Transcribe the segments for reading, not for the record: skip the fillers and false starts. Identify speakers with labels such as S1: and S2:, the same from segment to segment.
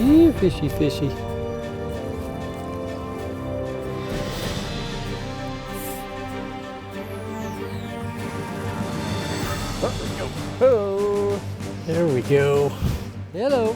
S1: Fishy, fishy. Oh, there we go. Hello.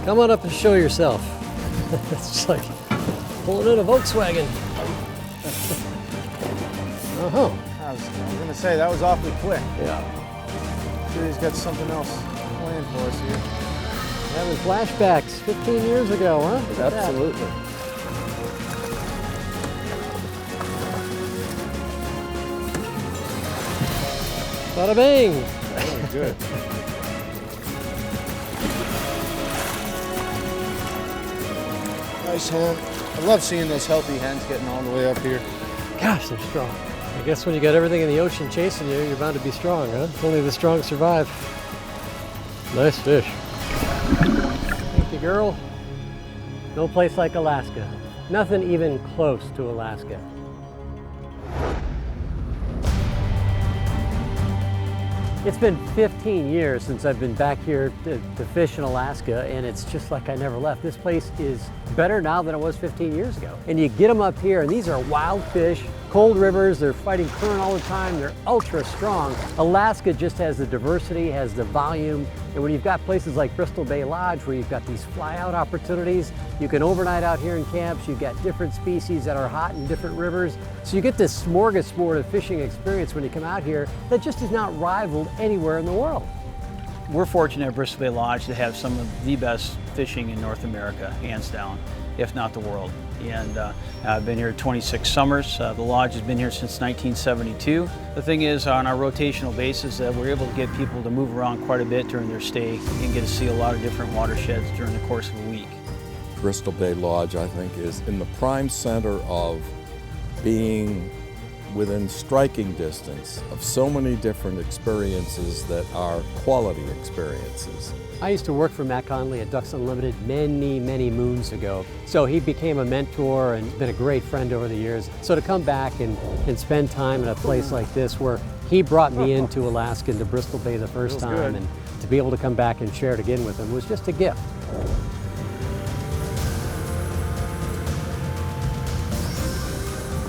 S1: Come on up and show yourself. It's just like pulling in a Volkswagen. Uh-huh.
S2: I was gonna say, that was awfully quick.
S1: Yeah.
S2: I'm sure he's got something else planned for us here.
S1: Having flashbacks 15 years ago, huh? Look at that.
S2: Absolutely.
S1: Bada bing.
S2: Oh, good. Nice hen. I love seeing those healthy hens getting all the way up here.
S1: Gosh, they're strong. I guess when you got everything in the ocean chasing you, you're bound to be strong, huh? Only the strong survive. Nice fish. Thank you, girl. No place like Alaska. Nothing even close to Alaska. It's been 15 years since I've been back here to fish in Alaska, and it's just like I never left. This place is better now than it was 15 years ago. And you get them up here, and these are wild fish, cold rivers, they're fighting current all the time, they're ultra strong. Alaska just has the diversity, has the volume, and when you've got places like Bristol Bay Lodge where you've got these fly out opportunities, you can overnight out here in camps, you've got different species that are hot in different rivers. So you get this smorgasbord of fishing experience when you come out here that just is not rivaled anywhere in the world.
S3: We're fortunate at Bristol Bay Lodge to have some of the best fishing in North America, hands down, if not the world. And I've been here 26 summers. The lodge has been here since 1972. The thing is, on our rotational basis, we're able to get people to move around quite a bit during their stay and get to see a lot of different watersheds during the course of a week.
S4: Bristol Bay Lodge, I think, is in the prime center of being within striking distance of so many different experiences that are quality experiences.
S1: I used to work for Matt Conley at Ducks Unlimited many, many moons ago. So he became a mentor and been a great friend over the years. So to come back and spend time in a place like this where he brought me into Alaska, into Bristol Bay the first time, and to be able to come back and share it again with him was just a gift.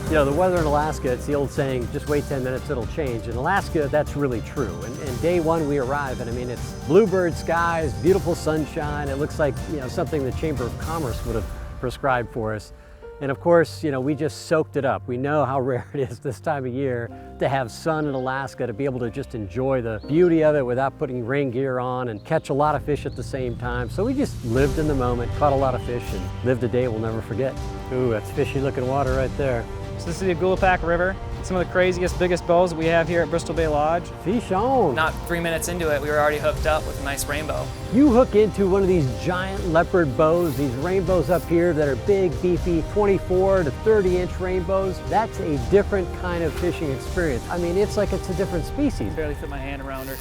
S1: You know, the weather in Alaska, it's the old saying, just wait 10 minutes, it'll change. In Alaska, that's really true. And day one we arrive, and I mean, it's bluebird skies, beautiful sunshine. It looks like, you know, something the Chamber of Commerce would have prescribed for us. And of course, you know, we just soaked it up. We know how rare it is this time of year to have sun in Alaska, to be able to just enjoy the beauty of it without putting rain gear on and catch a lot of fish at the same time. So we just lived in the moment, caught a lot of fish, and lived a day we'll never forget. Ooh, that's fishy looking water right there.
S5: So this is the Agulapak River. Some of the craziest, biggest bows that we have here at Bristol Bay Lodge.
S1: Fish on.
S6: Not 3 minutes into it, we were already hooked up with a nice rainbow.
S1: You hook into one of these giant leopard bows, these rainbows up here that are big, beefy, 24 to 30-inch rainbows. That's a different kind of fishing experience. I mean, it's like it's a different species.
S5: Barely fit my hand around her.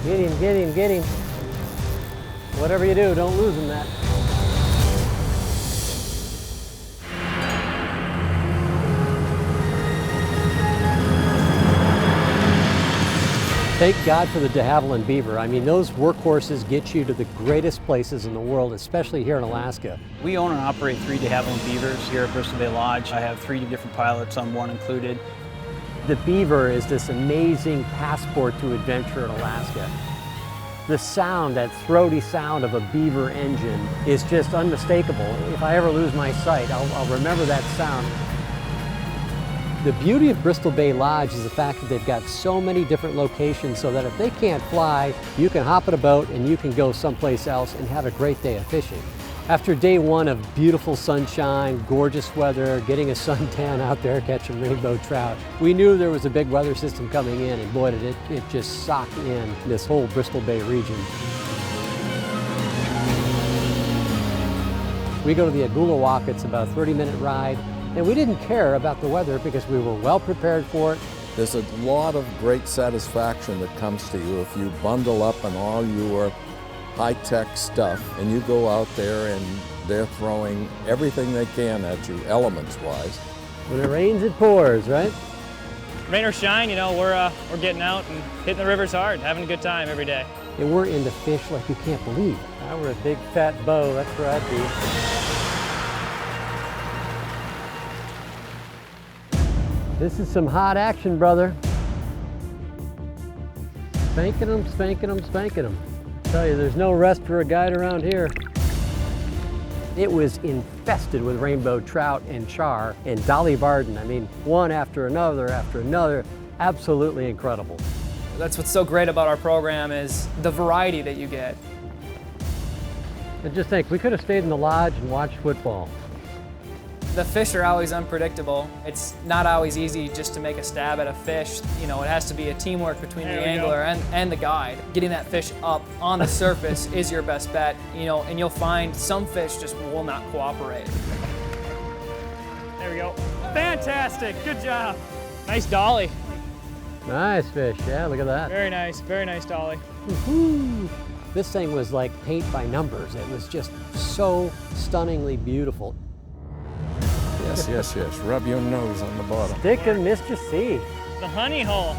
S1: Get him, get him, get him. Whatever you do, don't lose him that. Thank God for the de Havilland beaver. I mean, those workhorses get you to the greatest places in the world, especially here in Alaska.
S3: We own and operate 3 de Havilland beavers here at Bristol Bay Lodge. I have 3 different pilots on one included.
S1: The beaver is this amazing passport to adventure in Alaska. The sound, that throaty sound of a beaver engine is just unmistakable. If I ever lose my sight, I'll remember that sound. The beauty of Bristol Bay Lodge is the fact that they've got so many different locations so that if they can't fly, you can hop in a boat and you can go someplace else and have a great day of fishing. After day one of beautiful sunshine, gorgeous weather, getting a suntan out there catching rainbow trout, we knew there was a big weather system coming in, and boy did it just sock in this whole Bristol Bay region. We go to the Agulawak, it's about a 30-minute ride. And we didn't care about the weather because we were well prepared for it.
S4: There's a lot of great satisfaction that comes to you if you bundle up in all your high-tech stuff and you go out there and they're throwing everything they can at you, elements-wise.
S1: When it rains, it pours, right?
S5: Rain or shine, you know, we're getting out and hitting the rivers hard, having a good time every day.
S1: and we're into fish like you can't believe. If I were a big fat bow, that's where I'd be. This is some hot action, brother. Spanking them, spanking them, spanking them. Tell you, there's no rest for a guide around here. It was infested with rainbow trout and char and Dolly Varden. I mean, one after another, absolutely incredible.
S6: That's what's so great about our program is the variety that you get.
S1: And just think, we could have stayed in the lodge and watched football.
S6: The fish are always unpredictable. It's not always easy just to make a stab at a fish. You know, it has to be a teamwork between the angler and the guide. Getting that fish up on the surface is your best bet, you know, and you'll find some fish just will not cooperate.
S5: There we go. Fantastic, good job. Nice dolly.
S1: Nice fish, yeah, look at that.
S5: Very nice dolly.
S1: Woohoo! This thing was like paint by numbers. It was just so stunningly beautiful.
S4: Yes, yes, yes. Rub your nose on the bottom.
S1: Stick and Mr. C.
S5: The honey hole.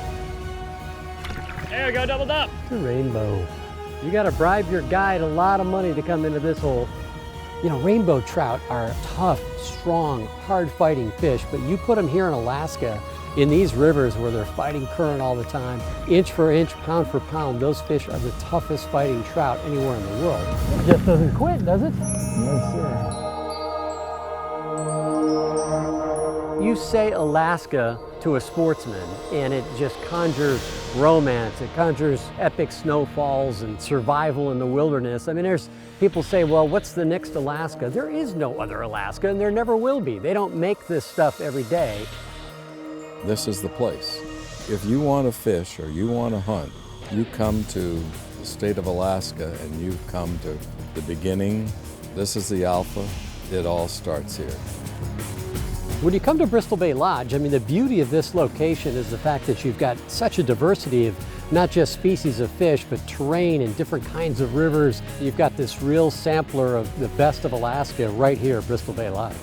S5: There we go, doubled up.
S1: The rainbow. You gotta bribe your guide a lot of money to come into this hole. You know, rainbow trout are tough, strong, hard-fighting fish, but you put them here in Alaska, in these rivers where they're fighting current all the time, inch for inch, pound for pound, those fish are the toughest fighting trout anywhere in the world. It just doesn't quit, does it?
S4: No, sir.
S1: You say Alaska to a sportsman and it just conjures romance, it conjures epic snowfalls and survival in the wilderness. I mean, there's people say, well, what's the next Alaska? There is no other Alaska and there never will be. They don't make this stuff every day.
S4: This is the place. If you want to fish or you want to hunt, you come to the state of Alaska and you come to the beginning. This is the alpha. It all starts here.
S1: When you come to Bristol Bay Lodge, I mean, the beauty of this location is the fact that you've got such a diversity of not just species of fish, but terrain and different kinds of rivers. You've got this real sampler of the best of Alaska right here at Bristol Bay Lodge.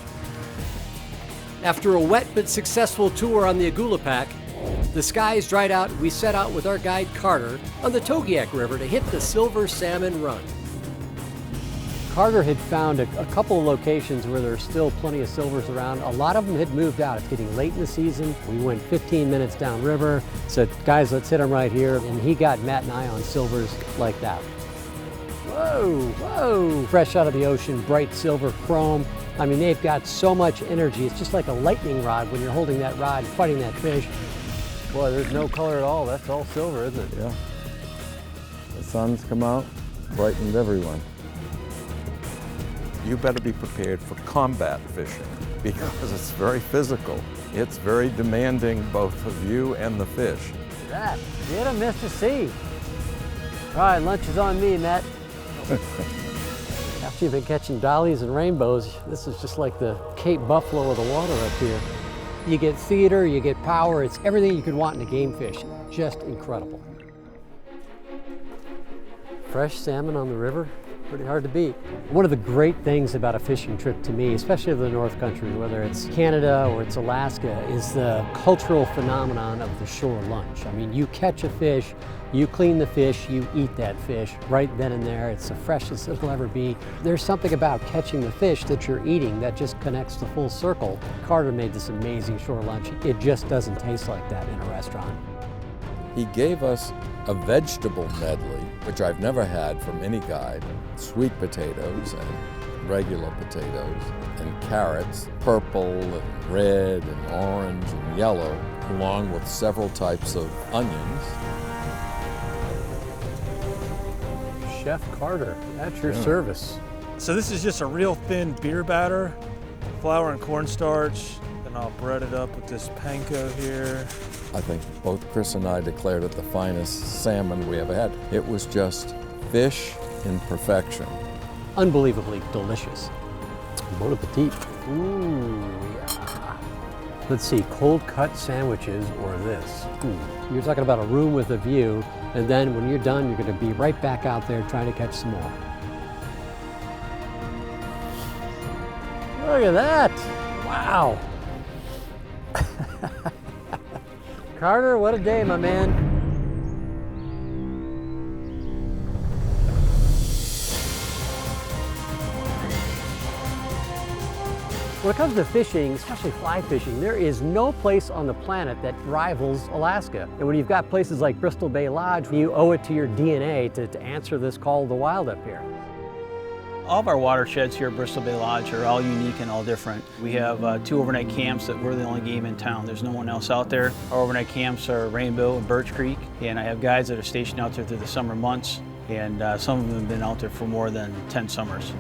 S1: After a wet but successful tour on the Agulapak, the skies dried out and we set out with our guide Carter on the Togiak River to hit the Silver Salmon Run. Carter had found a couple of locations where there's still plenty of silvers around. A lot of them had moved out. It's getting late in the season. We went 15 minutes downriver, said, guys, let's hit them right here. And he got Matt and I on silvers like that. Whoa, whoa. Fresh out of the ocean, bright silver chrome. I mean, they've got so much energy. It's just like a lightning rod when you're holding that rod and fighting that fish. Boy, there's no color at all. That's all silver, isn't it?
S4: Yeah. The sun's come out, brightened everyone. You better be prepared for combat fishing because it's very physical. It's very demanding, both of you and the fish.
S1: Look at that. Get him, Mr. C. All right, lunch is on me, Matt. After you've been catching dollies and rainbows, this is just like the Cape Buffalo of the water up here. You get theater, you get power, it's everything you could want in a game fish. Just incredible. Fresh salmon on the river, pretty hard to beat. One of the great things about a fishing trip to me, especially to the North Country, whether it's Canada or it's Alaska, is the cultural phenomenon of the shore lunch. I mean, you catch a fish, you clean the fish, you eat that fish right then and there. It's the freshest it'll ever be. There's something about catching the fish that you're eating that just connects the full circle. Carter made this amazing shore lunch. It just doesn't taste like that in a restaurant.
S4: He gave us a vegetable medley, which I've never had from any guide. Sweet potatoes and regular potatoes and carrots, purple and red and orange and yellow, along with several types of onions.
S1: Chef Carter, at your service.
S2: So this is just a real thin beer batter, flour and cornstarch, and I'll bread it up with this panko here.
S4: I think both Chris and I declared it the finest salmon we ever had. It was just fish in perfection.
S1: Unbelievably delicious. Bon appetit. Ooh, yeah. Let's see, cold cut sandwiches or this. You're talking about a room with a view, and then when you're done, you're gonna be right back out there trying to catch some more. Look at that, wow. Carter, what a day, my man. When it comes to fishing, especially fly fishing, there is no place on the planet that rivals Alaska. And when you've got places like Bristol Bay Lodge, you owe it to your DNA to answer this call of the wild up here.
S3: All of our watersheds here at Bristol Bay Lodge are all unique and all different. We have 2 overnight camps that we're the only game in town. There's no one else out there. Our overnight camps are Rainbow and Birch Creek, and I have guides that are stationed out there through the summer months, and some of them have been out there for more than 10 summers.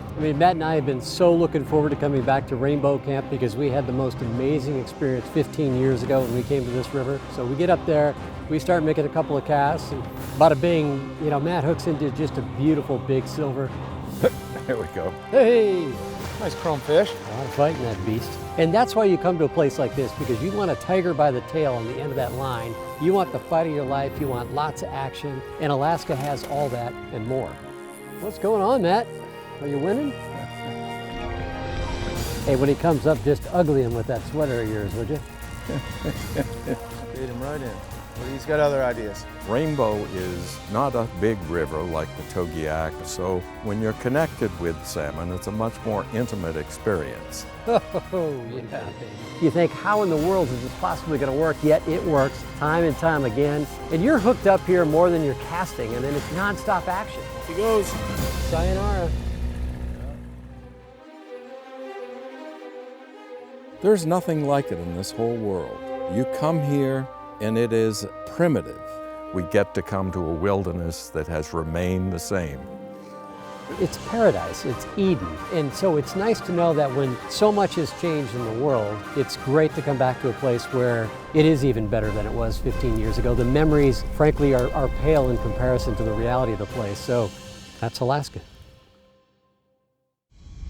S1: I mean, Matt and I have been so looking forward to coming back to Rainbow Camp because we had the most amazing experience 15 years ago when we came to this river. So we get up there, we start making a couple of casts, and bada bing, you know, Matt hooks into just a beautiful big silver.
S4: There we go.
S1: Hey!
S7: Nice chrome fish.
S1: A lot of fighting that beast. And that's why you come to a place like this, because you want a tiger by the tail on the end of that line. You want the fight of your life, you want lots of action, and Alaska has all that and more. What's going on, Matt? Are you winning? Hey, when he comes up, just ugly him with that sweater of yours, would you?
S7: Bait him right in. But he's got other ideas.
S4: Rainbow is not a big river like the Togiak, so when you're connected with salmon, it's a much more intimate experience.
S1: Oh, yeah. You think, how in the world is this possibly going to work? Yet it works time and time again. And you're hooked up here more than you're casting, and then it's nonstop action.
S2: He goes.
S1: Sayonara.
S4: There's nothing like it in this whole world. You come here and it is primitive. We get to come to a wilderness that has remained the same.
S1: It's paradise, it's Eden. And so it's nice to know that when so much has changed in the world, it's great to come back to a place where it is even better than it was 15 years ago. The memories, frankly, are pale in comparison to the reality of the place. So that's Alaska.